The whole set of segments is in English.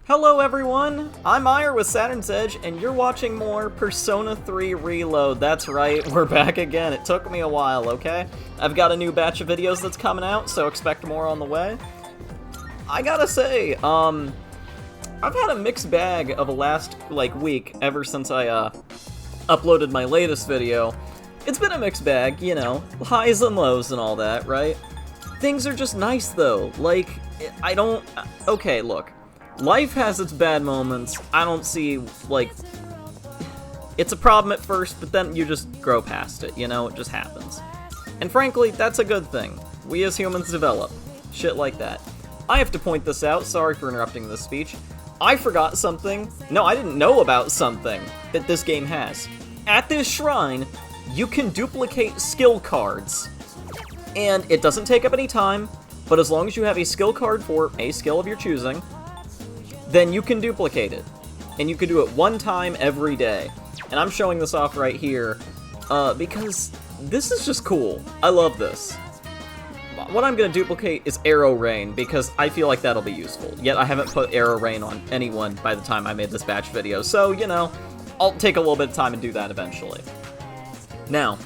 Hello everyone, I'm Eire with Saturn's Edge, and you're watching more Persona 3 Reload. That's right, we're back again. It took me a while, okay? I've got a new batch of videos that's coming out, so expect more on the way. I gotta say, I've had a mixed bag of a last, week ever since I, uploaded my latest video. It's been a mixed bag, you know, highs and lows and all that, right? Things are just nice, though. Okay, look. Life has its bad moments. I don't see, it's a problem at first, but then you just grow past it, you know? It just happens. And frankly, that's a good thing. We as humans develop. Shit like that. I have to point this out, sorry for interrupting this speech. I forgot something. No, I didn't know about something that this game has. At this shrine, you can duplicate skill cards. And it doesn't take up any time, but as long as you have a skill card for a skill of your choosing, then you can duplicate it. And you can do it one time every day. And I'm showing this off right here, because this is just cool. I love this. What I'm going to duplicate is Arrow Rain, because I feel like that'll be useful. Yet I haven't put Arrow Rain on anyone by the time I made this batch video, so, you know, I'll take a little bit of time and do that eventually. Now,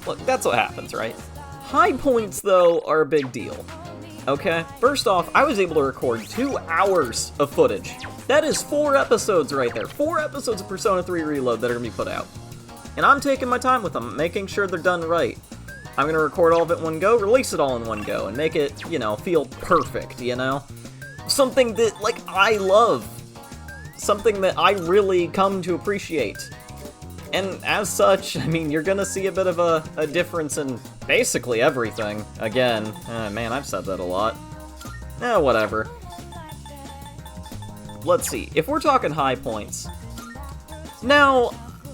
look, that's what happens, right? High points, though, are a big deal. Okay, first off, I was able to record 2 hours of footage. That is 4 episodes right there. 4 episodes of Persona 3 Reload that are going to be put out. And I'm taking my time with them, making sure they're done right. I'm going to record all of it in one go, release it all in one go, and make it, you know, feel perfect, you know? Something that, I love. Something that I really come to appreciate. And as such, I mean, you're gonna see a bit of a difference in basically everything. Again, man, I've said that a lot. Whatever. Let's see, if we're talking high points. Now,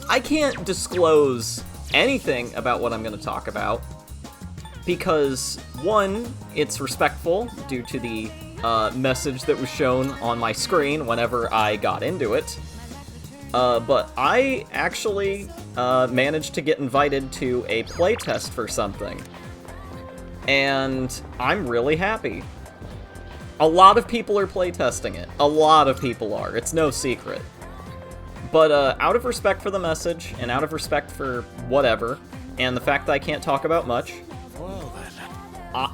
I can't disclose anything about what I'm gonna talk about, because, one, it's respectful due to the message that was shown on my screen whenever I got into it. But I actually managed to get invited to a playtest for something. And I'm really happy. A lot of people are playtesting it. A lot of people are. It's no secret. But out of respect for the message, and out of respect for whatever, and the fact that I can't talk about much,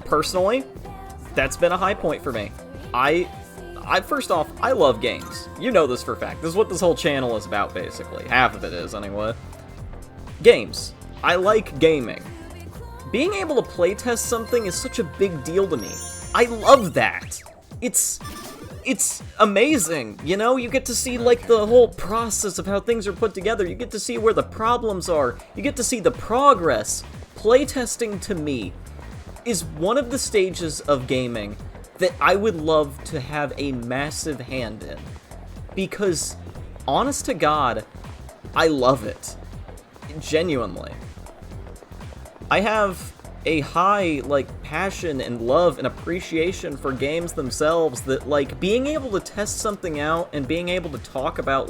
personally, that's been a high point for me. First off, I love games. You know this for a fact. This is what this whole channel is about, basically. Half of it is, anyway. Games. I like gaming. Being able to playtest something is such a big deal to me. I love that. It's amazing, you know? You get to see, the whole process of how things are put together. You get to see where the problems are. You get to see the progress. Playtesting, to me, is one of the stages of gaming that I would love to have a massive hand in. Because, honest to God, I love it. Genuinely. I have a high, passion and love and appreciation for games themselves that, being able to test something out and being able to talk about,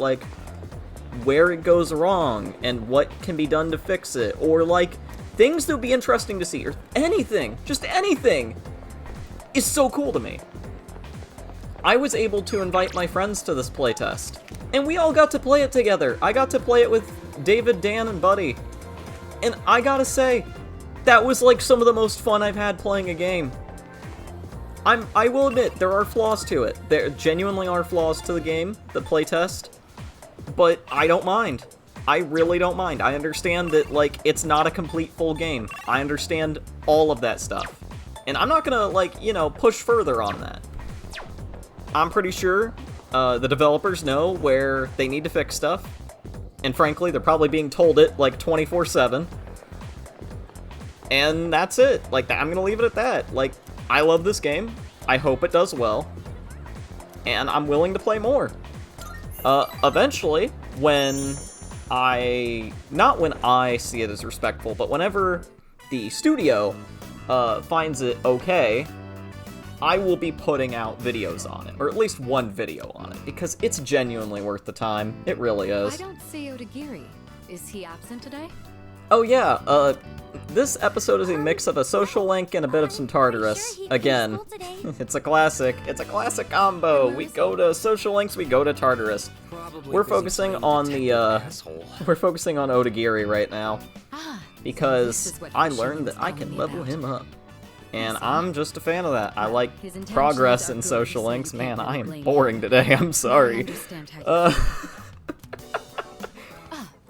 where it goes wrong and what can be done to fix it, or, things that would be interesting to see, or anything, just anything, is so cool to me. I was able to invite my friends to this playtest, and we all got to play it together. I got to play it with David, Dan, and Buddy, and I gotta say, that was some of the most fun I've had playing a game. I will admit, there are flaws to it. There genuinely are flaws to the game, the playtest, but I don't mind. I really don't mind. I understand that, it's not a complete full game. I understand all of that stuff. And I'm not gonna, push further on that. I'm pretty sure the developers know where they need to fix stuff. And frankly, they're probably being told it, 24/7. And that's it. I'm gonna leave it at that. I love this game. I hope it does well. And I'm willing to play more. Eventually, when not when I see it as respectful, but whenever the studio finds it okay, I will be putting out videos on it, or at least one video on it, because it's genuinely worth the time. It really is. I don't see Odagiri. Is he absent today? Oh yeah, This episode is a mix of a social link and a bit of some Tartarus. Again, it's a classic. It's a classic combo. We go to social links, we go to Tartarus. We're focusing on we're focusing on Odagiri right now because I learned that I can level him up. And I'm just a fan of that. I like progress in social links. Man, I am boring today. I'm sorry.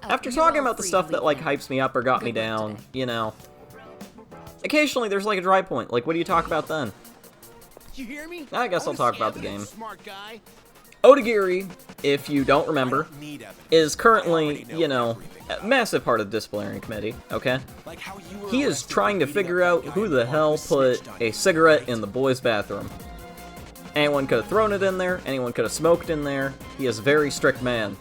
After talking about the stuff that, like, hypes me up or got me down, you know, occasionally there's, like, a dry point. Like, what do you talk about then? I guess I'll talk about the game. Odagiri, if you don't remember, is currently, you know, a massive part of the disciplinary committee, okay? He is trying to figure out who the hell put a cigarette in the boys' bathroom. Anyone could have thrown it in there, anyone could have smoked in there. He is a very strict man.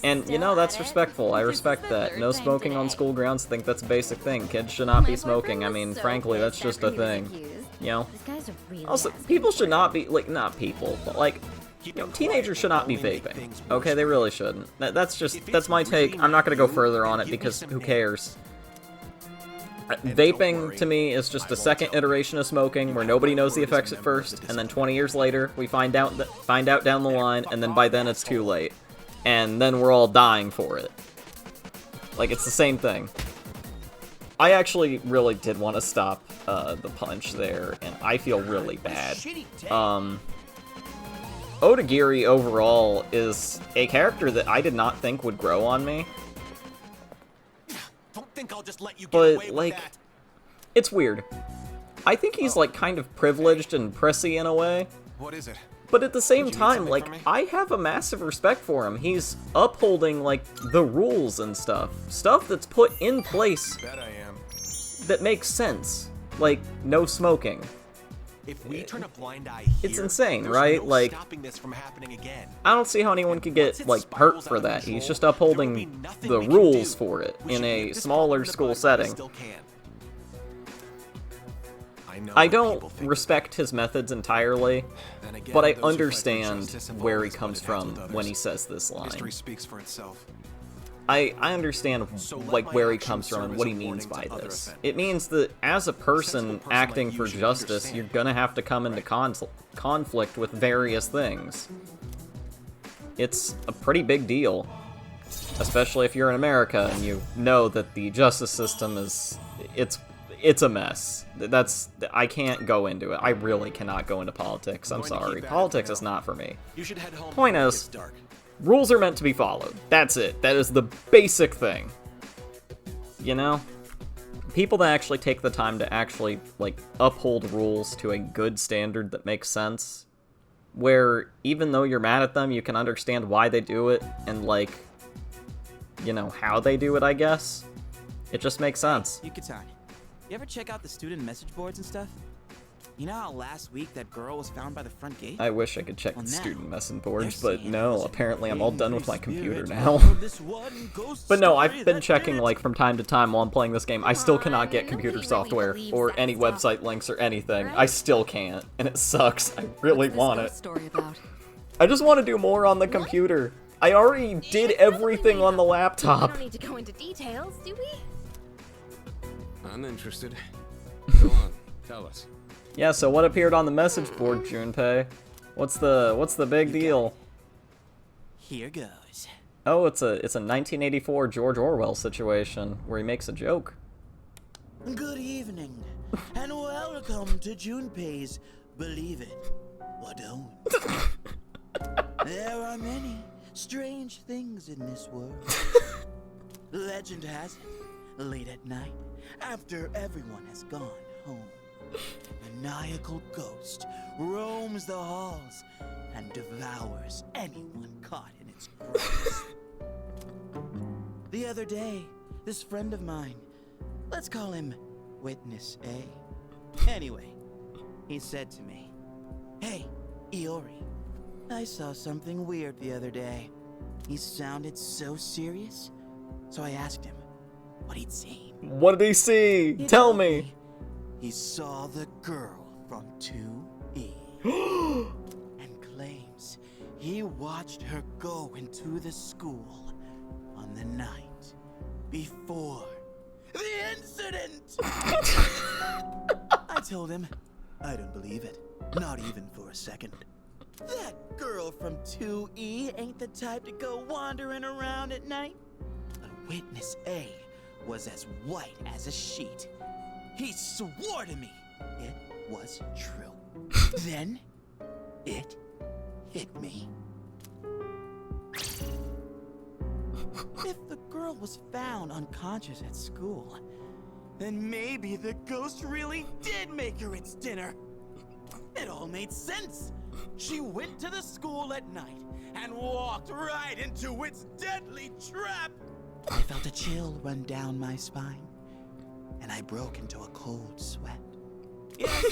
And, you know, that's respectful. I respect that. No smoking on school grounds. I think that's a basic thing. Kids should not be smoking. I mean, frankly, that's just a thing. You know? Also, people should not be, like, not people, but, like, you know, teenagers should not be vaping. Okay, they really shouldn't. That's my take. I'm not gonna go further on it because who cares? Vaping, to me, is just a second iteration of smoking where nobody knows the effects at first, and then 20 years later, we find out down the line, and then by then it's too late. And then we're all dying for it. Like, it's the same thing. I actually really did want to stop the punch there, and I feel really bad. Odagiri overall is a character that I did not think would grow on me. But, like, it's weird. I think he's, like, kind of privileged and prissy in a way. What is it? But at the same time, like, I have a massive respect for him. He's upholding, like, the rules and stuff. Stuff that's put in place that makes sense. Like, no smoking. If we turn a blind eye it's here, insane, right? No like, stopping this from happening again. I don't see how anyone could get, like, hurt for that. He's just upholding the rules for it in a smaller school setting. I don't respect his methods entirely, but I understand where he comes from when he says this line. I understand, like, where he comes from and what he means by this. It means that as a person acting for justice, you're gonna have to come into conflict with various things. It's a pretty big deal, especially if you're in America and you know that the justice system is, it's a mess. I can't go into it. I really cannot go into politics. I'm sorry. Politics is not for me. Point is, rules are meant to be followed. That's it. That is the basic thing. You know? People that actually take the time to actually, like, uphold rules to a good standard that makes sense, where even though you're mad at them, you can understand why they do it, and, like, you know, how they do it, I guess. It just makes sense. You ever check out the student message boards and stuff? You know how last week that girl was found by the front gate? I wish I could check the student message boards, but no, apparently I'm all done with my computer now. But no, I've been checking, like, from time to time while I'm playing this game. I still cannot get computer software or any website links or anything. I still can't, and it sucks. I really want it. I just want to do more on the computer. I already did everything on the laptop. We don't need to go into details, do we? I'm interested. Go on, tell us. Yeah, so what appeared on the message board, Junpei? What's the big deal? Here goes. Oh, it's a 1984 George Orwell situation where he makes a joke. Good evening, and welcome to Junpei's Believe It or Don't. There are many strange things in this world. Legend has it, late at night, after everyone has gone home, a maniacal ghost roams the halls and devours anyone caught in its grasp. The other day, this friend of mine, let's call him Witness A. Anyway, he said to me, "Hey, Eire, I saw something weird the other day." He sounded so serious, so I asked him what he'd seen. What did he see? Tell me. He saw the girl from 2E and claims he watched her go into the school on the night before the incident. president! I told him, I don't believe it. Not even for a second. That girl from 2E ain't the type to go wandering around at night. But witness A was as white as a sheet. He swore to me it was true. Then, it hit me. If the girl was found unconscious at school, then maybe the ghost really did make her its dinner. It all made sense. She went to the school at night and walked right into its deadly trap. I felt a chill run down my spine, and I broke into a cold sweat. Yes,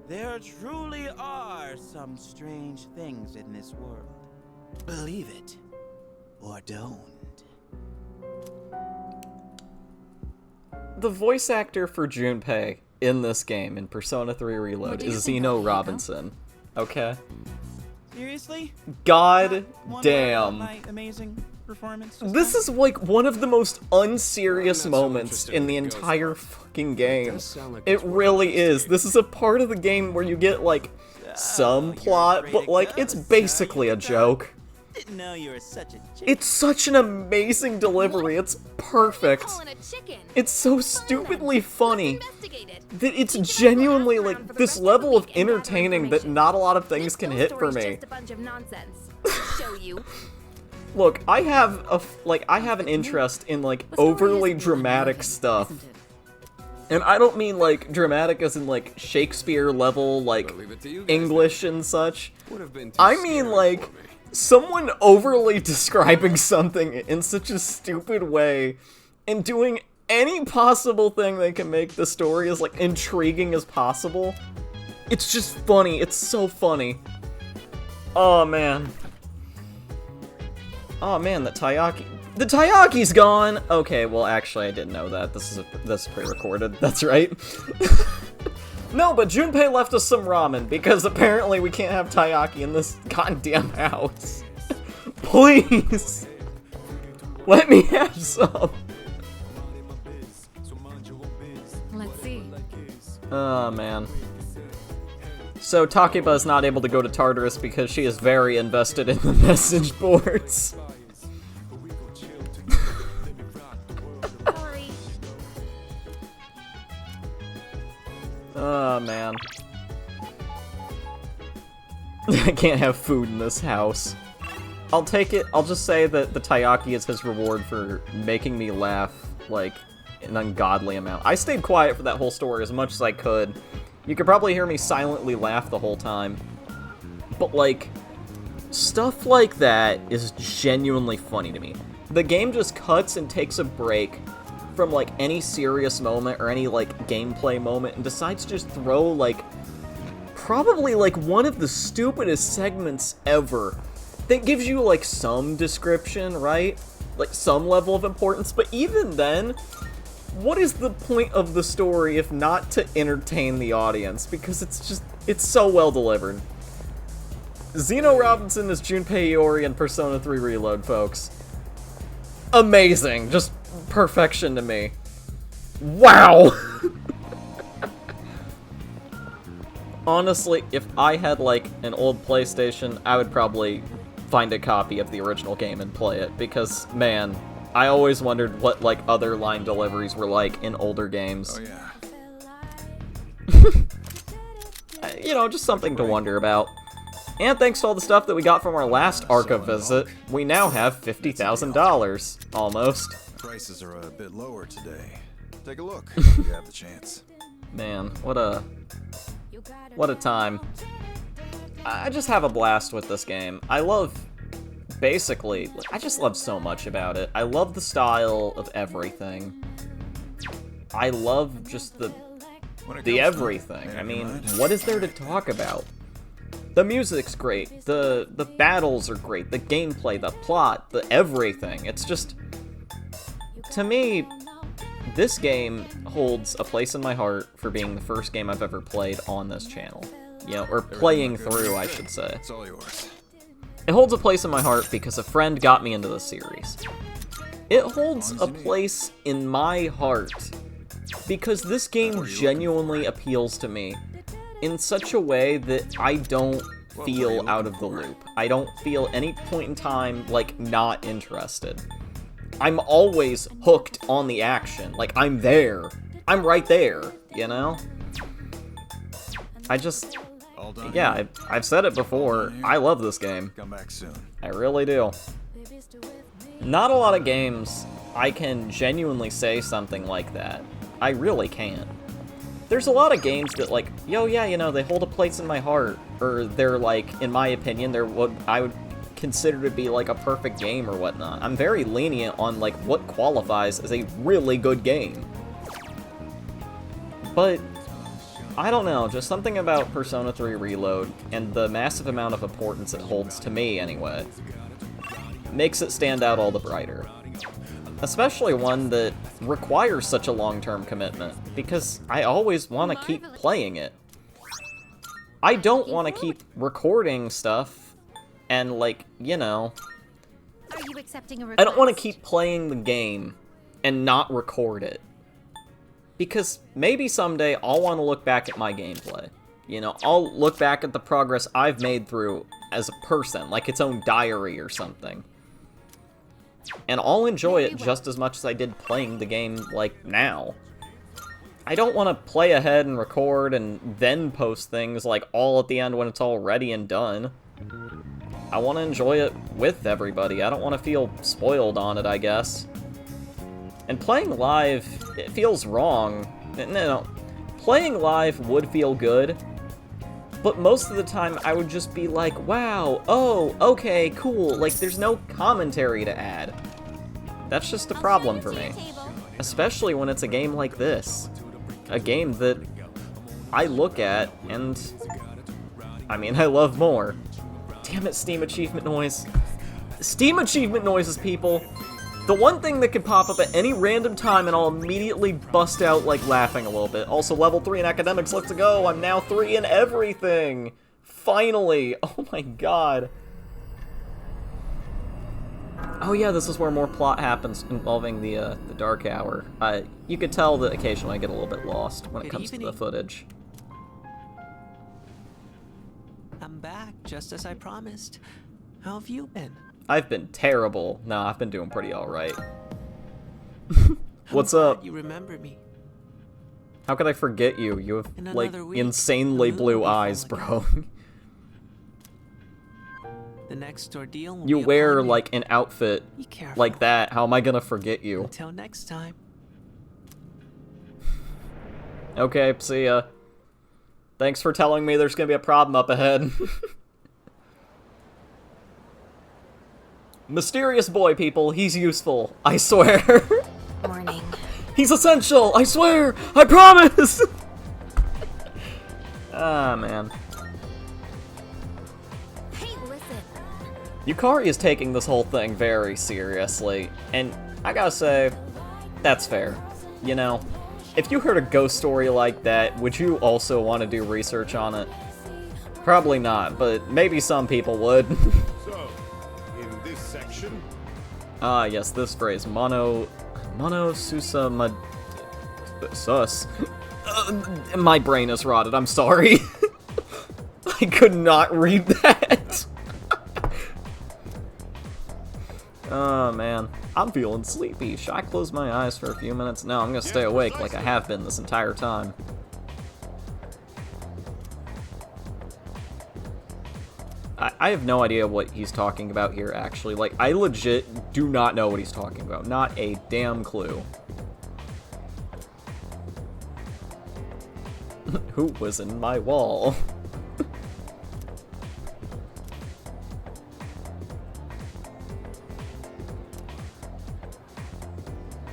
there truly are some strange things in this world. Believe it or don't. The voice actor for Junpei in this game, in Persona 3 Reload, is Zeno Robinson. Okay? Seriously? God One damn. my amazing performance. This is like one of the most unserious I'm not so moments interested in in the the ghost entire part. fucking It game. does sound like It it's worth really is. investigating. This is a part of the game where you get like some you're plot, afraid but of like it's ghosts, basically huh? a joke. Didn't know you were such a chick. It's such an amazing delivery. It's perfect. Calling a chicken. It's so stupidly funny Investigate it. that it's Keep an genuinely eye out like for the this rest of level the of week and gather entertaining that information. not a lot of things This can ghost hit for story's me. Just a bunch of nonsense. Show you. Look, I have an interest in like The story overly is dramatic moving, stuff. isn't it? And I don't mean like dramatic as in like Shakespeare level like I'll leave it to you guys English and such. Would have been too I mean scary like for me. someone overly describing something in such a stupid way and doing any possible thing they can make the story as like intriguing as possible. It's just funny. It's so funny. Oh man. Oh man, the Taiyaki's gone! Okay, well actually I didn't know that. This is pre-recorded, that's right. No, but Junpei left us some ramen, because apparently we can't have taiyaki in this goddamn house. Please! Let me have some! Let's see. Oh man. So Takeba is not able to go to Tartarus because she is very invested in the message boards. Sorry. Oh man. I can't have food in this house. I'll take it. I'll just say that the taiyaki is his reward for making me laugh, like, an ungodly amount. I stayed quiet for that whole story as much as I could. You could probably hear me silently laugh the whole time. But, like, stuff like that is genuinely funny to me. The game just cuts and takes a break from, like, any serious moment or any, like, gameplay moment and decides to just throw, like, probably, like, one of the stupidest segments ever that gives you, like, some description, right? Like, some level of importance, but even then, what is the point of the story if not to entertain the audience? Because it's so well delivered. Zeno Robinson is Junpei Iori in Persona 3 Reload, folks. Amazing. Just perfection to me. Wow! Honestly, if I had, like, an old PlayStation, I would probably find a copy of the original game and play it, because, man, I always wondered what, like, other line deliveries were like in older games. Oh yeah. You know, just something to wonder about. And thanks to all the stuff that we got from our last Arca visit, we now have $50,000. Almost. Prices are a bit lower today. Take a look if you have the chance. Man, what a time. I just have a blast with this game. I love, basically, I just love so much about it. I love the style of everything. I love just the everything. I mean, what is there to talk about? The music's great, the battles are great, the gameplay, the plot, the everything. It's just, to me, this game holds a place in my heart for being the first game I've ever played on this channel. You know, or playing through, I should say. It's all yours. It holds a place in my heart because a friend got me into the series. It holds a place in my heart because this game genuinely appeals to me in such a way that I don't feel out of the loop. I don't feel any point in time, like, not interested. I'm always hooked on the action. Like, I'm there. I'm right there, you know? I just... Yeah, I've said it before. I love this game. Come back soon. I really do. Not a lot of games I can genuinely say something like that. I really can't. There's a lot of games that, like, yo, yeah, you know, they hold a place in my heart, or they're, like, in my opinion, they're what I would consider to be, like, a perfect game or whatnot. I'm very lenient on, like, what qualifies as a really good game. But, I don't know, just something about Persona 3 Reload, and the massive amount of importance it holds to me, anyway, makes it stand out all the brighter. Especially one that requires such a long-term commitment, because I always want to keep playing it. I don't want to keep recording stuff, and, like, you know... Are you accepting a request? I don't want to keep playing the game and not record it. Because maybe someday I'll want to look back at my gameplay. You know, I'll look back at the progress I've made through as a person, like its own diary or something. And I'll enjoy it just as much as I did playing the game, like, now. I don't want to play ahead and record and then post things, like, all at the end when it's all ready and done. I want to enjoy it with everybody. I don't want to feel spoiled on it, I guess. And playing live, it feels wrong. No, playing live would feel good, but most of the time I would just be like, wow, oh, okay, cool, like there's no commentary to add. That's just a problem for me. Especially when it's a game like this. A game that I look at and, I mean, I love more. Damn it, Steam achievement noise. Steam achievement noises, people. The one thing that can pop up at any random time and I'll immediately bust out, like, laughing a little bit. Also, level 3 in academics, let's go! I'm now 3 in everything! Finally! Oh my god. Oh yeah, this is where more plot happens involving the Dark Hour. You could tell that occasionally I get a little bit lost when it comes to the footage. I'm back, just as I promised. How have you been? I've been terrible. No, I've been doing pretty alright. What's up? You remember me. How could I forget you? You have, like, week, insanely blue eyes, bro. The next ordeal will You be wear, upon me. like, an outfit Be careful. like that. How am I gonna forget you? Until next time. Okay, see ya. Thanks for telling me there's gonna be a problem up ahead. Mysterious boy, people. He's useful. I swear. Morning. He's essential. I swear. I promise. Ah, man. Hey, listen. Yukari is taking this whole thing very seriously, and I gotta say, that's fair. You know, if you heard a ghost story like that, would you also want to do research on it? Probably not, but maybe some people would. So, in this section, Ah, yes, this phrase, mono susa sus. My brain is rotted, I'm sorry. I could not read that. Oh, man. I'm feeling sleepy. Should I close my eyes for a few minutes? No, I'm gonna stay awake like I have been this entire time. I have no idea what he's talking about here, actually. Like, I legit do not know what he's talking about. Not a damn clue. Who was in my wall?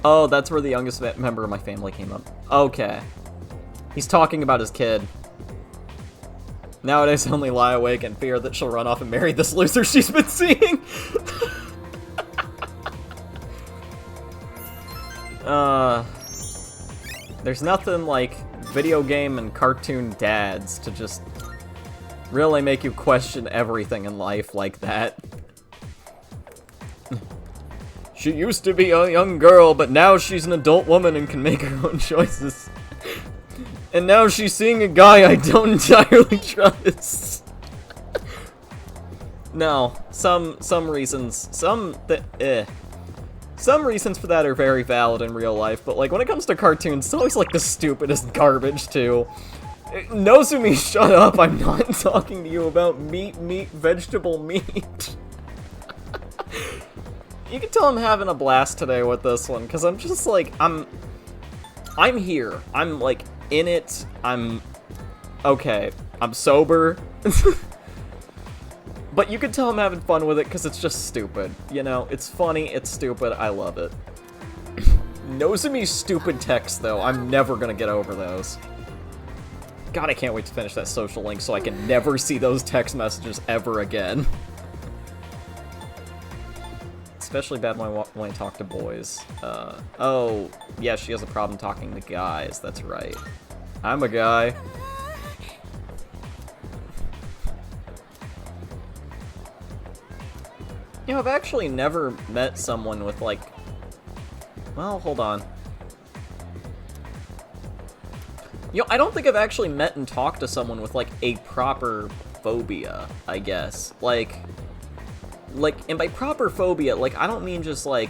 Oh, that's where the youngest member of my family came up. Okay. He's talking about his kid. Nowadays, I only lie awake and fear that she'll run off and marry this loser she's been seeing. There's nothing like video game and cartoon dads to just really make you question everything in life like that. She used to be a young girl, but now she's an adult woman and can make her own choices. And now she's seeing a guy I don't entirely trust. No, some reasons, some reasons for that are very valid in real life, but like when it comes to cartoons, it's always like the stupidest garbage too. Nozumi, shut up, I'm not talking to you about meat, vegetable meat. You can tell I'm having a blast today with this one, because I'm just like, I'm here. I'm like in it. I'm okay. I'm sober. But you can tell I'm having fun with it because it's just stupid. You know, it's funny, it's stupid, I love it. Nozumi's stupid text, though, I'm never gonna get over those. God, I can't wait to finish that social link so I can never see those text messages ever again. Especially bad when I talk to boys. Oh, yeah, she has a problem talking to guys, that's right. I'm a guy. You know, I've actually never met someone with, like... Well, hold on. You know, I don't think I've actually met and talked to someone with, like, a proper phobia, I guess. Like, and by proper phobia, like, I don't mean just, like,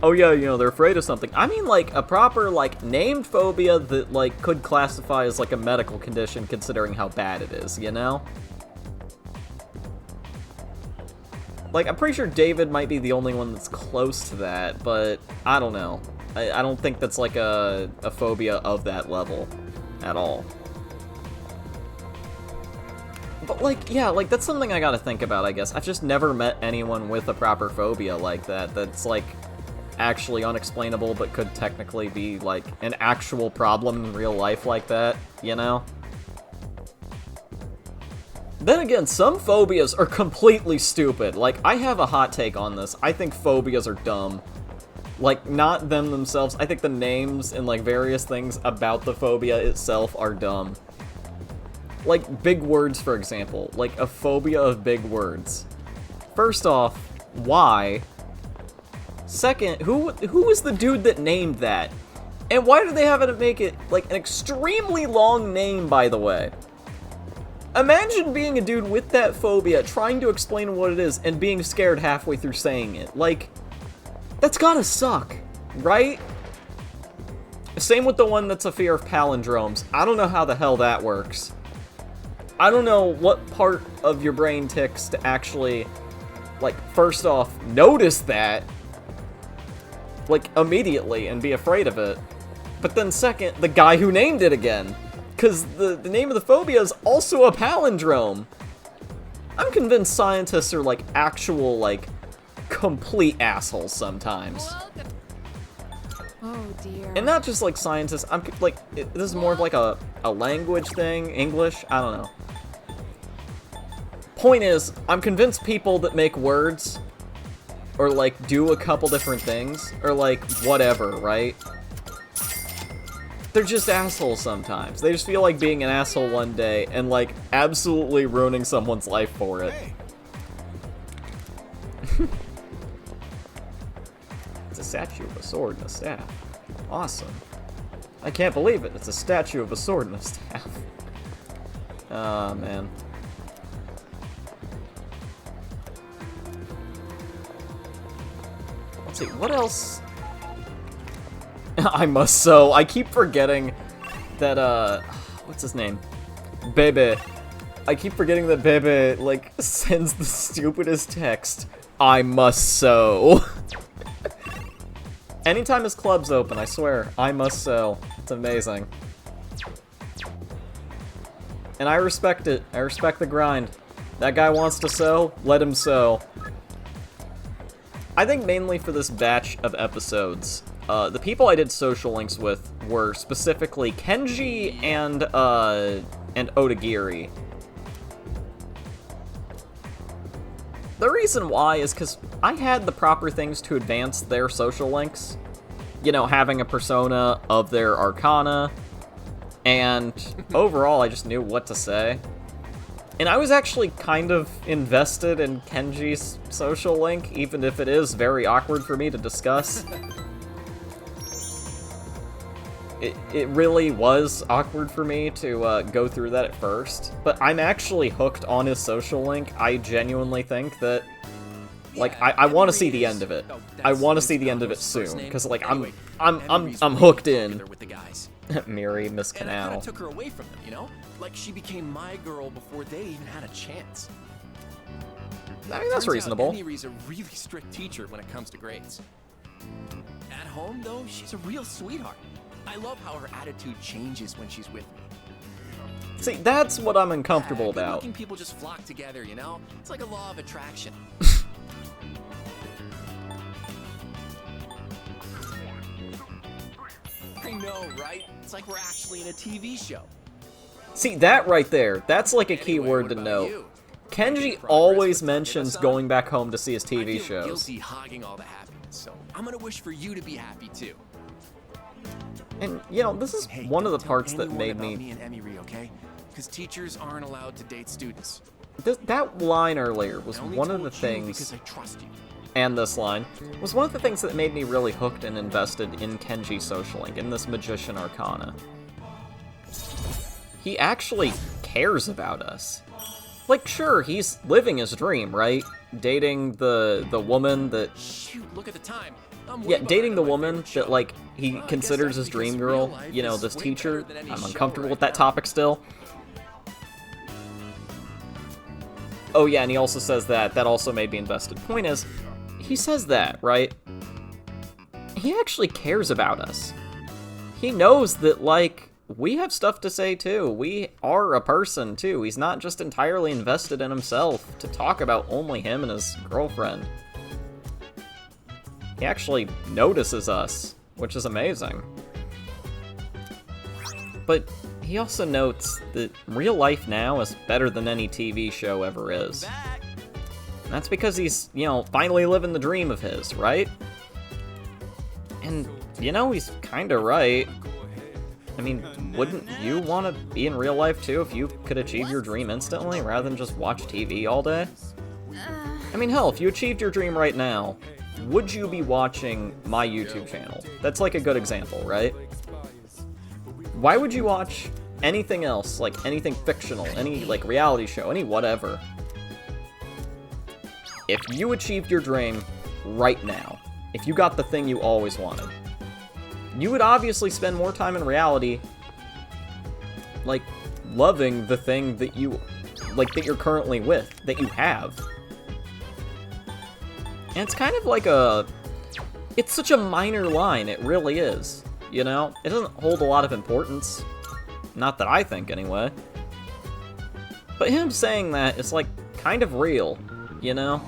oh yeah, you know, they're afraid of something. I mean, like, a proper, like, named phobia that, like, could classify as, like, a medical condition considering how bad it is, you know? Like, I'm pretty sure David might be the only one that's close to that, but I don't know. I don't think that's, like, a phobia of that level at all. But, like, yeah, like, that's something I gotta think about, I guess. I've just never met anyone with a proper phobia like that, that's, like, actually unexplainable, but could technically be, like, an actual problem in real life like that, you know? Then again, some phobias are completely stupid. Like, I have a hot take on this. I think phobias are dumb. Like, not them themselves. I think the names and, like, various things about the phobia itself are dumb. Like, big words, for example. Like, a phobia of big words. First off, why? Second, who is the dude that named that? And why do they have to make it, like, an extremely long name, by the way? Imagine being a dude with that phobia, trying to explain what it is, and being scared halfway through saying it. Like, that's gotta suck, right? Same with the one that's a fear of palindromes. I don't know how the hell that works. I don't know what part of your brain ticks to actually, like, first off, notice that, like, immediately and be afraid of it. But then second, the guy who named it again. Because the name of the phobia is also a palindrome. I'm convinced scientists are, like, actual, like, complete assholes sometimes. Oh dear. And not just, like, scientists, I'm, like, this is more of, like, a language thing, English, I don't know. Point is, I'm convinced people that make words, or, like, do a couple different things, or, like, whatever, right? They're just assholes sometimes. They just feel like being an asshole one day and, like, absolutely ruining someone's life for it. It's a statue of a sword and a staff. Awesome. I can't believe it. It's a statue of a sword and a staff. Oh, man. Let's see, what else? I must sew. I keep forgetting that, what's his name? Bebe. I keep forgetting that Bebe, like, sends the stupidest text. I must sew. Anytime his club's open, I swear, I must sew. It's amazing. And I respect it. I respect the grind. That guy wants to sew, let him sew. I think mainly for this batch of episodes, the people I did social links with were specifically Kenji and Odagiri. The reason why is because I had the proper things to advance their social links. You know, having a persona of their arcana, and overall I just knew what to say. And I was actually kind of invested in Kenji's social link, even if it is very awkward for me to discuss. It really was awkward for me to go through that at first, but I'm actually hooked on his social link. I genuinely think that, like, I want to see the end of it. I want to see the end of it soon, because, like, I'm hooked in. With the guys. Miri, Miss And I kind Canal. of took her away from them, you know? Like she became my girl before they even had a chance. I mean, that's Turns reasonable. out Eiri's a really strict teacher when it comes to grades. At home, though, she's a real sweetheart. I love how her attitude changes when she's with me. See, that's what I'm uncomfortable about. Good-looking people just flock together, you know? It's like a law of attraction. I know, right? It's like we're actually in a TV show. See, that right there, that's like a key Anyway, word what to about note. you? Kenji Progress always with Tanya mentions San? going back home to see his I TV feel shows. guilty hogging all the happiness, so I'm gonna wish for you to be happy too. And, you know, this is Hey, one of the don't tell parts that anyone made about me... me and Emery, okay? Because teachers aren't allowed to date students. That line earlier was I only one of told the you things, because I trust you. and this line, was one of the things that made me really hooked and invested in Kenji's social link, in this Magician Arcana. He actually cares about us. Like, sure, he's living his dream, right? Dating the woman that... Shoot, look at the time. I'm way Yeah, behind dating the on my woman favorite show. that, like, he Well, I guess considers that's his dream because real girl, life you know, is this way teacher. better than any I'm show uncomfortable right with that now. topic still. Oh yeah, and he also says that also made me invested. Point is, he says that, right? He actually cares about us. He knows that, like, we have stuff to say too. We are a person too. He's not just entirely invested in himself to talk about only him and his girlfriend. He actually notices us, which is amazing. But he also notes that real life now is better than any TV show ever is. And that's because he's, you know, finally living the dream of his, right? And, you know, he's kinda right. I mean, wouldn't you want to be in real life too if you could achieve your dream instantly rather than just watch TV all day? I mean, hell, if you achieved your dream right now, would you be watching my YouTube channel? That's like a good example, right? Why would you watch anything else, like anything fictional, any like reality show, any whatever? If you achieved your dream right now, if you got the thing you always wanted, you would obviously spend more time in reality, like, loving the thing that you, like, that you're currently with, that you have. And it's kind of like it's such a minor line, it really is, you know? It doesn't hold a lot of importance. Not that I think, anyway. But him saying that is, like, kind of real, you know?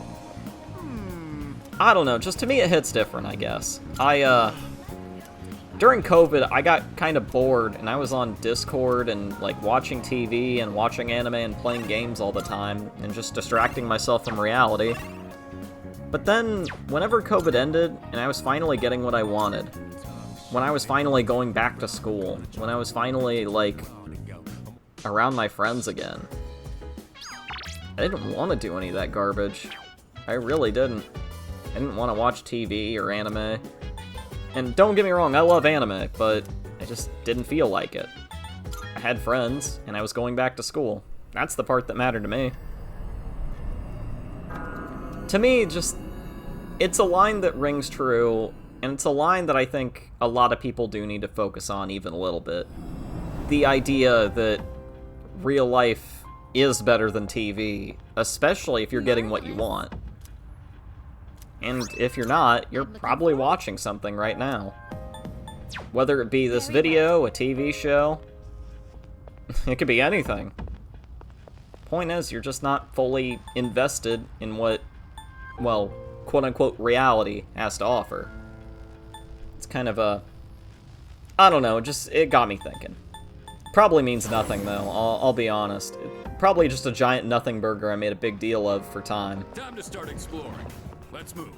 I don't know, just to me it hits different, I guess. During COVID, I got kind of bored, and I was on Discord and, like, watching TV and watching anime and playing games all the time, and just distracting myself from reality. But then, whenever COVID ended, and I was finally getting what I wanted, when I was finally going back to school, when I was finally, like, around my friends again, I didn't want to do any of that garbage. I really didn't. I didn't want to watch TV or anime. And don't get me wrong, I love anime, but I just didn't feel like it. I had friends, and I was going back to school. That's the part that mattered to me. To me, just, it's a line that rings true, and it's a line that I think a lot of people do need to focus on even a little bit. The idea that real life is better than TV, especially if you're getting what you want. And if you're not, you're probably watching something right now. Whether it be this video, a TV show, it could be anything. Point is, you're just not fully invested in what, well, quote-unquote reality has to offer. It's kind of a, I don't know, it got me thinking. Probably means nothing, though, I'll be honest. Probably just a giant nothing burger I made a big deal of for time. Time to start exploring. Let's move.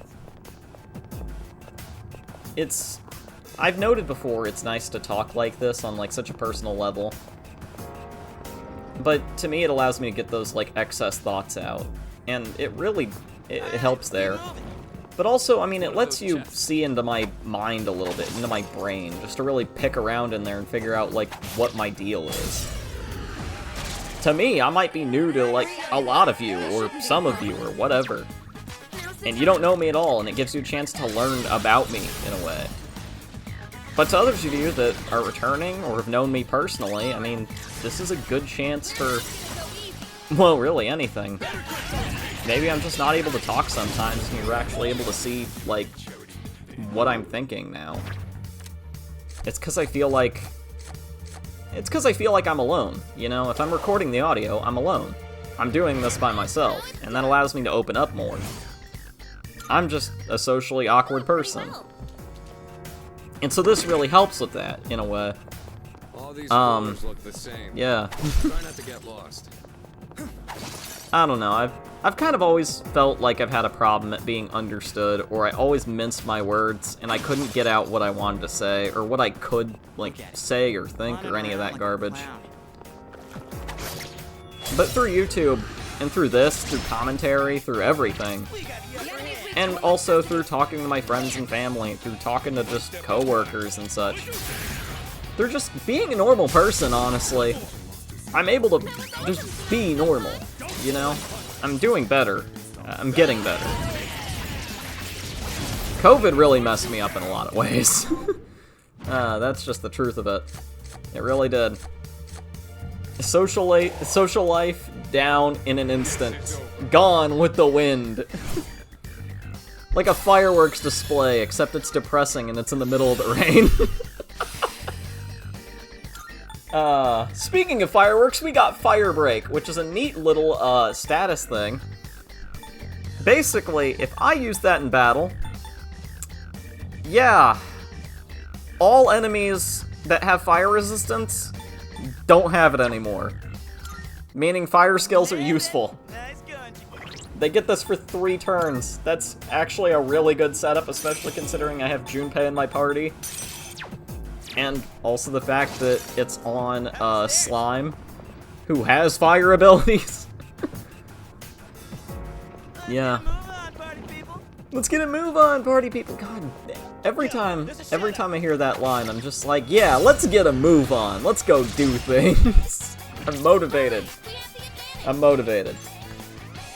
I've noted before, it's nice to talk like this on, like, such a personal level. But to me, it allows me to get those, like, excess thoughts out. And it really, it helps there. But also, I mean, it lets you see into my mind a little bit, into my brain, just to really pick around in there and figure out, like, what my deal is. To me, I might be new to, like, a lot of you, or some of you, or whatever. And you don't know me at all, and it gives you a chance to learn about me, in a way. But to others of you that are returning, or have known me personally, I mean, this is a good chance for, well, really anything. Maybe I'm just not able to talk sometimes, and you're actually able to see, like, what I'm thinking now. It's because I feel like... It's because I feel like I'm alone, you know? If I'm recording the audio, I'm alone. I'm doing this by myself, and that allows me to open up more. I'm just a socially awkward person. And so this really helps with that, in a way. All these floors look the same. Yeah. Try not to get lost. I don't know, I've kind of always felt like I've had a problem at being understood, or I always minced my words, and I couldn't get out what I wanted to say, or what I could, like, say or think, or any of that garbage. But through YouTube, and through this, through commentary, through everything, and also through talking to my friends and family, through talking to just coworkers and such, through just being a normal person, honestly, I'm able to just be normal, you know? I'm doing better. I'm getting better. COVID really messed me up in a lot of ways. That's just the truth of it. It really did. Social life down in an instant. Gone with the wind. Like a fireworks display, except it's depressing and it's in the middle of the rain. Speaking of fireworks, we got Firebreak, which is a neat little, status thing. Basically, if I use that in battle, yeah, all enemies that have fire resistance don't have it anymore. Meaning fire skills are useful. They get this for 3 turns. That's actually a really good setup, especially considering I have Junpei in my party. And also the fact that it's on Slime, who has fire abilities. Yeah. Let's get a move on, party people. God, every time I hear that line, I'm just like, yeah, let's get a move on. Let's go do things. I'm motivated. I'm motivated.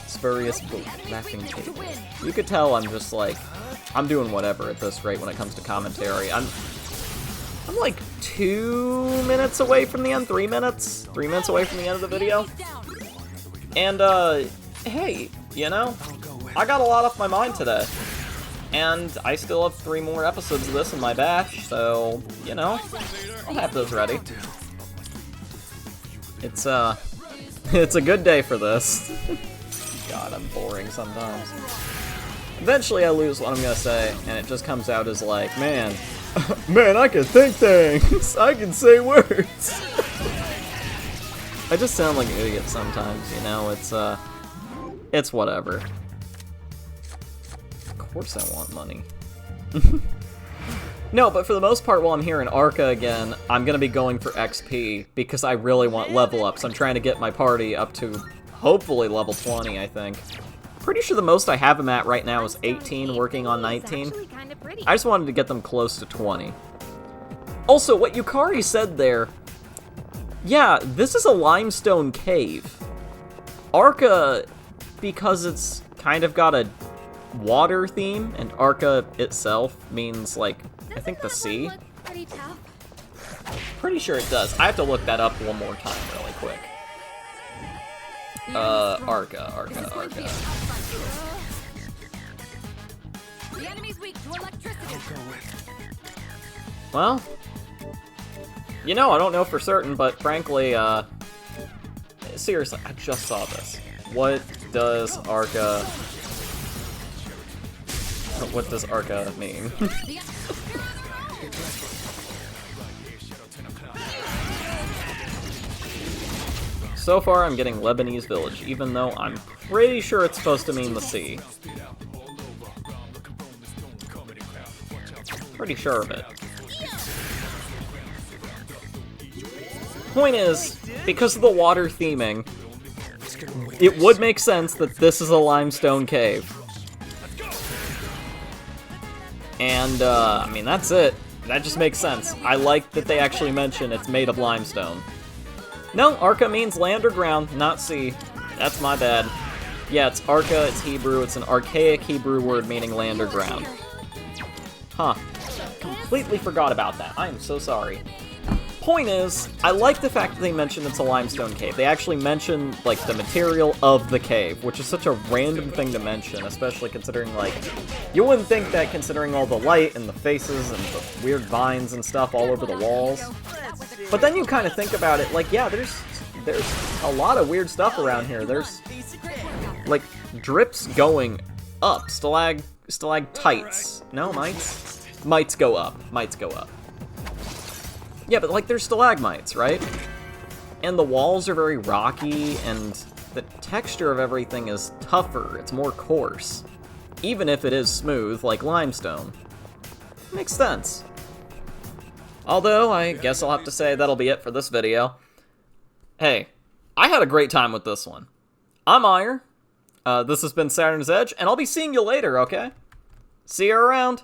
Spurious boot, laughing table. You could tell I'm just like, I'm doing whatever at this rate when it comes to commentary. I'm like 2 minutes away from the end, 3 minutes? 3 minutes away from the end of the video. And, hey, you know, I got a lot off my mind today. And I still have 3 more episodes of this in my batch, so, you know, I'll have those ready. It's a good day for this. God, I'm boring sometimes. Eventually I lose what I'm gonna say, and it just comes out as like, man, I can think things! I can say words! I just sound like an idiot sometimes, you know, it's whatever. Of course I want money. No, but for the most part, while I'm here in Arca again, I'm gonna be going for XP, because I really want level ups. I'm trying to get my party up to, hopefully, level 20, I think. Pretty sure the most I have them at right now is 18, working on 19. I just wanted to get them close to 20. Also, what Yukari said there, yeah, this is a limestone cave. Arca, because it's kind of got a water theme, and Arca itself means, like, I think the sea. Pretty sure it does. I have to look that up one more time really quick. Arca. The enemy's weak to electricity. Well, you know, I don't know for certain, but frankly, seriously, I just saw this. What does Arca mean? So far, I'm getting Lebanese village, even though I'm pretty sure it's supposed to mean the sea. Pretty sure of it. Point is, because of the water theming, it would make sense that this is a limestone cave. And, I mean, that's it. That just makes sense. I like that they actually mention it's made of limestone. No, Arca means land or ground, not sea. That's my bad. Yeah, it's Arca, it's Hebrew, it's an archaic Hebrew word meaning land or ground. Huh. Completely forgot about that. I am so sorry. Point is, I like the fact that they mentioned it's a limestone cave. They actually mention, like, the material of the cave, which is such a random thing to mention, especially considering, like, you wouldn't think that considering all the light and the faces and the weird vines and stuff all over the walls. But then you kind of think about it, like, yeah, there's a lot of weird stuff around here. There's, like, drips going up. Stalactites. No, mites? Mites go up. Mites go up. Yeah, but, like, there's stalagmites, right? And the walls are very rocky, and the texture of everything is tougher. It's more coarse. Even if it is smooth, like limestone. Makes sense. Although, I guess I'll have to say that'll be it for this video. Hey, I had a great time with this one. I'm Eire. This has been Saturn's Edge, and I'll be seeing you later, okay? See you around.